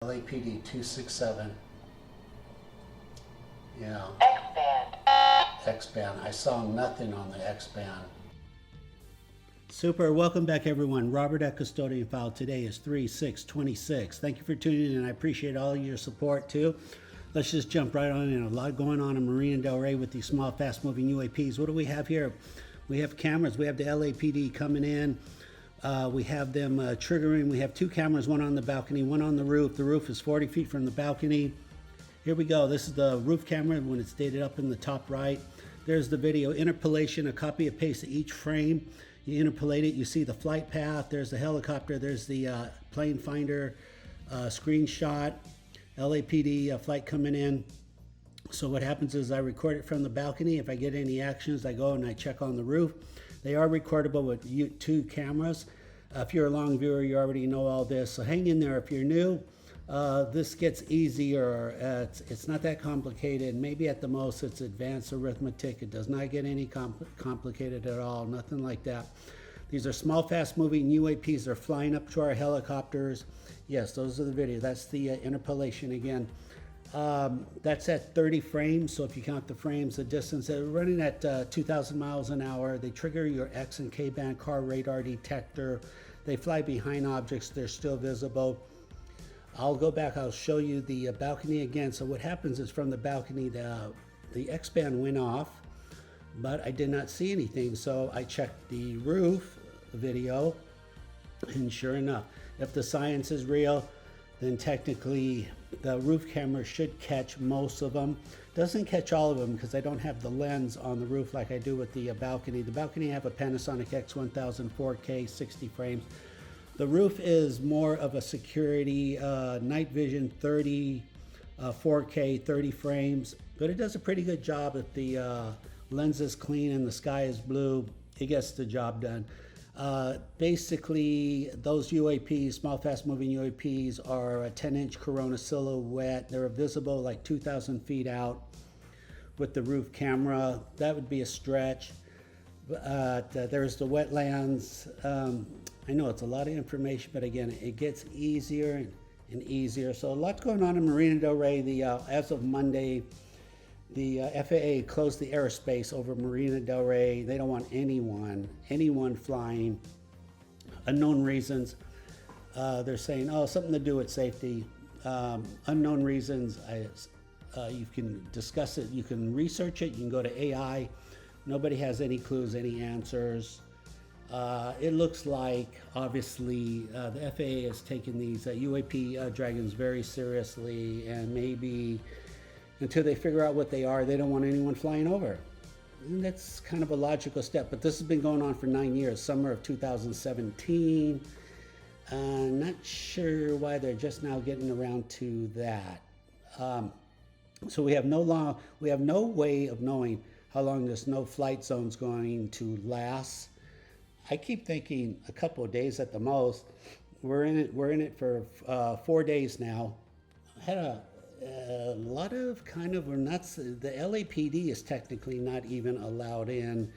LAPD 267. Yeah. X-band. X-band. I saw nothing on the X-band. Super. Welcome back, everyone. Robert at Custodian File. Today is 3/6/26. Thank you for tuning in. I appreciate all your support, too. Let's just jump right on in. A lot going on in Marina Del Rey with these small, fast-moving UAPs. What do we have here? We have cameras. We have the LAPD coming in. We have them triggering. We have two cameras, one on the balcony, one on the roof. The roof is 40 feet from the balcony. Here we go. This is the roof camera when it's dated up in the top right. There's the video interpolation, a copy and paste of each frame. You interpolate it, you see the flight path. There's the helicopter. There's the plane finder screenshot. LAPD flight coming in. So what happens is I record it from the balcony. If I get any actions, I go and I check on the roof. They are recordable with two cameras. If you're a long viewer, you already know all this. So hang in there. If you're new, this gets easier. It's not that complicated. Maybe at the most it's advanced arithmetic. It does not get any complicated at all. Nothing like that. These are small, fast-moving UAPs. They're flying up to our helicopters. Yes, those are the videos. That's the interpolation again. That's at 30 frames, so if you count the frames, the distance, they're running at 2,000 miles an hour. They trigger your X and K band car radar detector. They fly behind objects. They're still visible. I'll go back. I'll show you the balcony again. So what happens is from the balcony, the X band went off, but I did not see anything. So I checked the roof video, and sure enough, if the science is real, then technically the roof camera should catch most of them. Doesn't catch all of them because I don't have the lens on the roof like I do with the balcony. The balcony I have a Panasonic X1000 4K 60 frames. The roof is more of a security night vision 30 4K 30 frames, but it does a pretty good job. If the lens is clean and the sky is blue, it gets the job done. Basically, those UAPs, small, fast-moving UAPs, are a 10-inch Corona silhouette. They're visible like 2,000 feet out with the roof camera. That would be a stretch. There's the wetlands. I know it's a lot of information, but again, it gets easier and easier. So a lot going on in Marina Del Rey. As of Monday, the FAA closed the airspace over Marina Del Rey. They don't want anyone flying. Unknown reasons. They're saying, oh, something to do with safety. Unknown reasons. You can discuss it. You can research it. You can go to AI. Nobody has any clues, any answers. It looks like, obviously, the FAA has taken these UAP dragons very seriously, and maybe until they figure out what they are, they don't want anyone flying over. And that's kind of a logical step, but this has been going on for 9 years, summer of 2017. Not sure why they're just now getting around to that. So we have no way of knowing how long this no-flight zone is going to last. I keep thinking a couple of days at the most. We're in it for 4 days now. I had a lot of kind of, the LAPD is technically not even allowed in.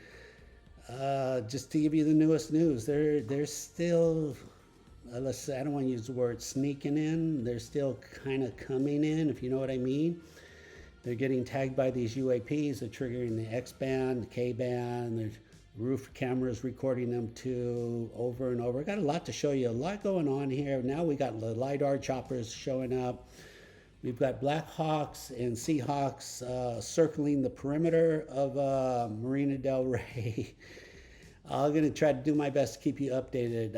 Just to give you the newest news, they're still, let's say, I don't want to use the word sneaking in. They're still kind of coming in, if you know what I mean. They're getting tagged by these UAPs. They're triggering the X band, the K band. There's roof cameras recording them too, over and over. Got a lot to show you. A lot going on here. Now we got the LiDAR choppers showing up. We've got Black Hawks and Seahawks circling the perimeter of Marina Del Rey. I'm going to try to do my best to keep you updated.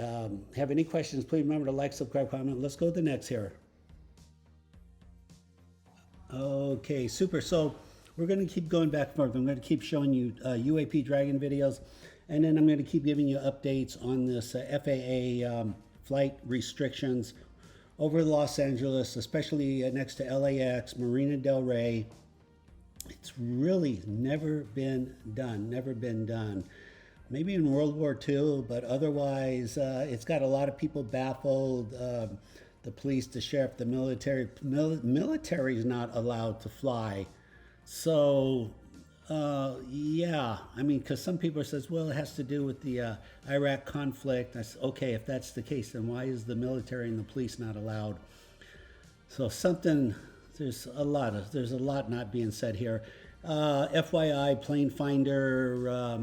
Have any questions, please remember to like, subscribe, comment. Let's go to the next here. Okay, super. So we're going to keep going back and forth. I'm going to keep showing you UAP Dragon videos, and then I'm going to keep giving you updates on this FAA flight restrictions over Los Angeles, especially next to LAX, Marina Del Rey. It's really never been done. Maybe in World War II, but otherwise, it's got a lot of people baffled. The police, the sheriff, the military. Military is not allowed to fly. So, yeah, I mean, because some people says, well, it has to do with the Iraq conflict. I said, okay, if that's the case, then why is the military and the police not allowed? So something, there's a lot not being said here. FYI, plane finder,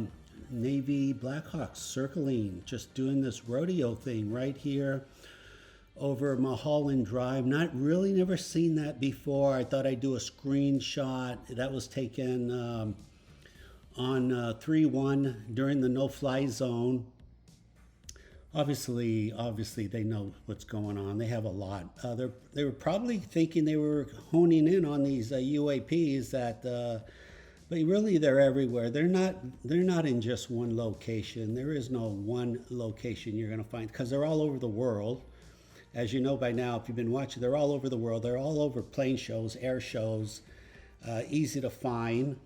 Navy Blackhawks circling, just doing this rodeo thing right here over Mulholland Drive. Not really, never seen that before. I thought I'd do a screenshot. That was taken on 3/1 during the no-fly zone. Obviously, they know what's going on. They have a lot. They were probably thinking they were honing in on these UAPs but really they're everywhere. They're not in just one location. There is no one location you're going to find because they're all over the world. As you know by now, if you've been watching, they're all over the world. They're all over plane shows, air shows, easy to find,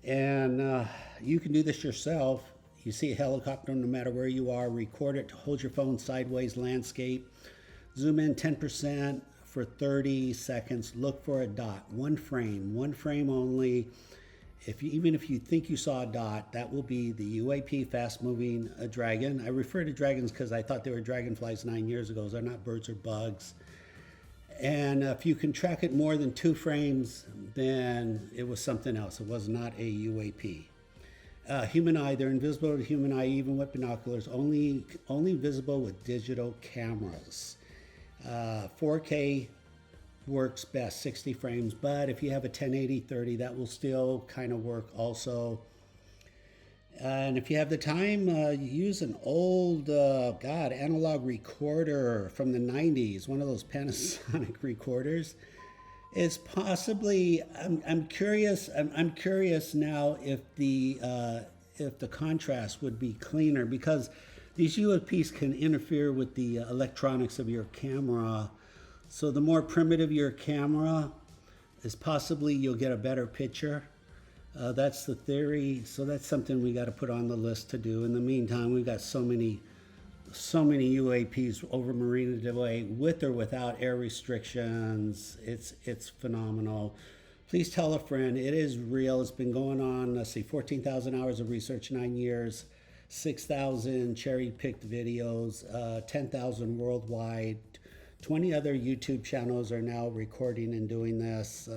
and you can do this yourself. You see a helicopter, no matter where you are, record it, hold your phone sideways, landscape, zoom in 10% for 30 seconds, look for a dot, one frame only. Even if you think you saw a dot, that will be the UAP fast-moving dragon. I refer to dragons because I thought they were dragonflies 9 years ago. They're not birds or bugs. And if you can track it more than 2 frames, then it was something else. It was not a UAP. Human eye, they're invisible to the human eye, even with binoculars, only visible with digital cameras. 4K works best, 60 frames, but if you have a 1080-30, that will still kind of work also. And if you have the time, use an old, analog recorder from the 90s, one of those Panasonic recorders. It's possibly, I'm curious now if the contrast would be cleaner, because these UFPs can interfere with the electronics of your camera. So the more primitive your camera is, possibly you'll get a better picture. That's the theory. So that's something we got to put on the list to do. In the meantime, we've got so many UAPs over Marina Del Rey, with or without air restrictions. It's phenomenal. Please tell a friend. It is real. It's been going on, 14,000 hours of research, 9 years, 6,000 cherry-picked videos, 10,000 worldwide. 20 other YouTube channels are now recording and doing this.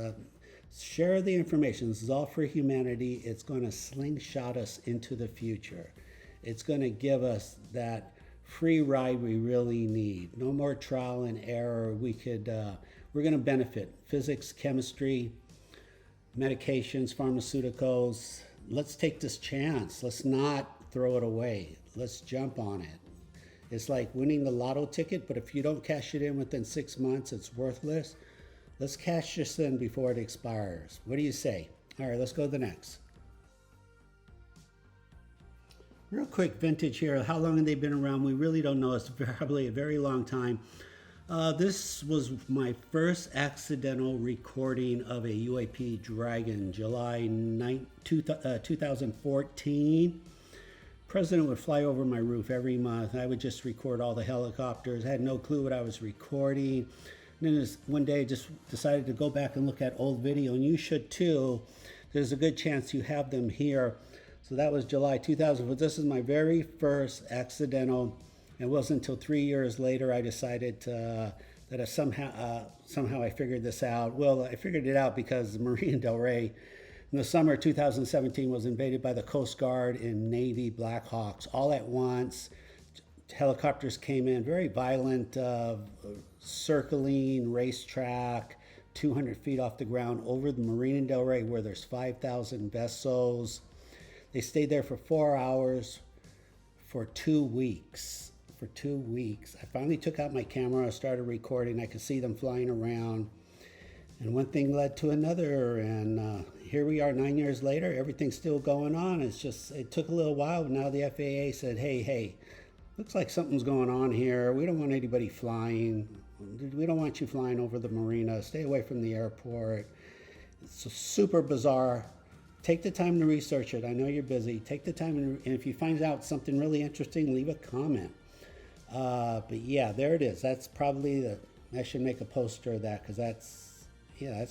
Share the information. This is all for humanity. It's going to slingshot us into the future. It's going to give us that free ride we really need. No more trial and error. We're going to benefit. Physics, chemistry, medications, pharmaceuticals. Let's take this chance. Let's not throw it away. Let's jump on it. It's like winning the lotto ticket, but if you don't cash it in within 6 months, it's worthless. Let's cash this in before it expires. What do you say? All right, let's go to the next. Real quick vintage here. How long have they been around? We really don't know. It's probably a very long time. This was my first accidental recording of a UAP Dragon, July 2014. President would fly over my roof every month. I would just record all the helicopters. I had no clue what I was recording. And then one day I just decided to go back and look at old video, and you should too. There's a good chance you have them here. So that was July 2000. But this is my very first accidental. It wasn't until 3 years later I decided that somehow I figured this out. Well, I figured it out because Marina Del Rey in the summer of 2017 was invaded by the Coast Guard and Navy Blackhawks all at once. Helicopters came in, very violent, circling racetrack, 200 feet off the ground over the Marina Del Rey, where there's 5,000 vessels. They stayed there for 4 hours for 2 weeks. For 2 weeks. I finally took out my camera, started recording. I could see them flying around. And one thing led to another, and here we are 9 years later. Everything's still going on. It took a little while, but now the FAA said, hey, looks like something's going on here. We don't want anybody flying. We don't want you flying over the marina. Stay away from the airport. It's super bizarre. Take the time to research it. I know you're busy. Take the time, and if you find out something really interesting, leave a comment. But yeah, there it is. That's probably I should make a poster of that, because that's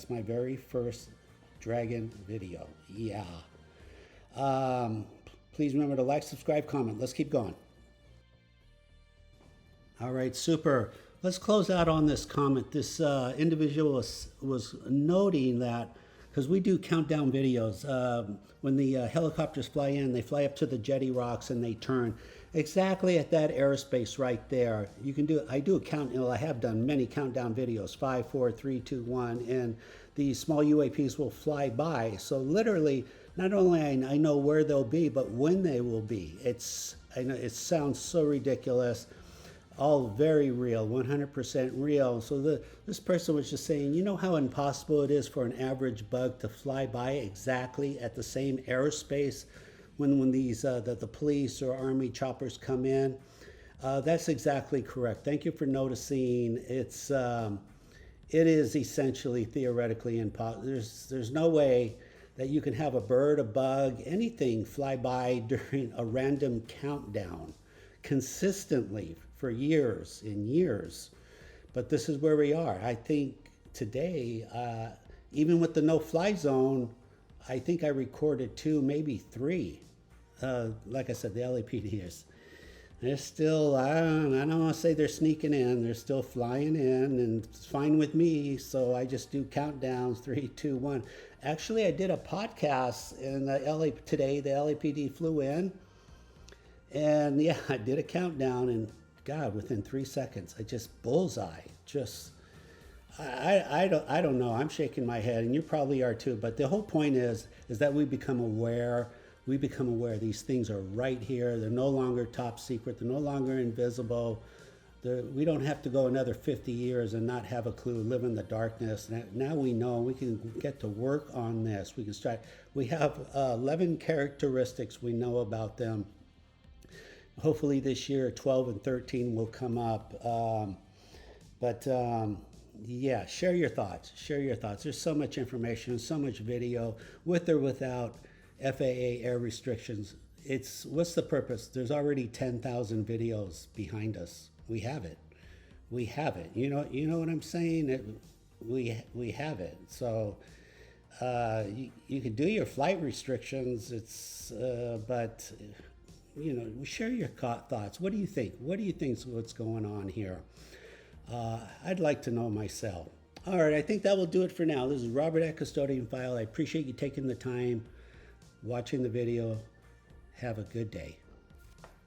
my very first Dragon video. Yeah. Please remember to like, subscribe, comment. Let's keep going. All right, super. let's close out on this comment. This individual was noting that, because we do countdown videos, when the helicopters fly in, they fly up to the jetty rocks and they turn exactly at that airspace right there. You can do it. I do a count, you know, I have done many countdown videos, 5, 4, 3, 2, 1, and these small UAPs will fly by. So literally, not only I know where they'll be, but when they will be. I know it sounds so ridiculous. All very real, 100% real. So this person was just saying, you know how impossible it is for an average bug to fly by exactly at the same airspace when these the police or army choppers come in? That's exactly correct. Thank you for noticing. It is essentially theoretically impossible. There's no way that you can have a bird, a bug, anything fly by during a random countdown consistently for years and years. But this is where we are. I think today, even with the no-fly zone, I think I recorded 2, maybe 3. Like I said, the LAPD is. They're still, I don't want to say they're sneaking in. They're still flying in, and it's fine with me. So I just do countdowns, 3, 2, 1. Actually, I did a podcast in the LA today. The LAPD flew in, and yeah, I did a countdown, and God, within 3 seconds, I just bullseye. Just, I don't know. I'm shaking my head, and you probably are too. But the whole point is that we become aware. We become aware these things are right here. They're no longer top secret. They're no longer invisible. We don't have to go another 50 years and not have a clue, live in the darkness. Now we know. We can get to work on this. We can start. We have 11 characteristics we know about them. Hopefully this year 12 and 13 will come up. Yeah, share your thoughts. Share your thoughts. There's so much information, so much video, with or without FAA air restrictions. What's the purpose? There's already 10,000 videos behind us. We have it. We have it. You know what I'm saying? We have it. So you can do your flight restrictions. But share your thoughts. What do you think? What do you think is what's going on here? I'd like to know myself. All right, I think that will do it for now. This is Robert at Custodian File. I appreciate you taking the time, watching the video. Have a good day.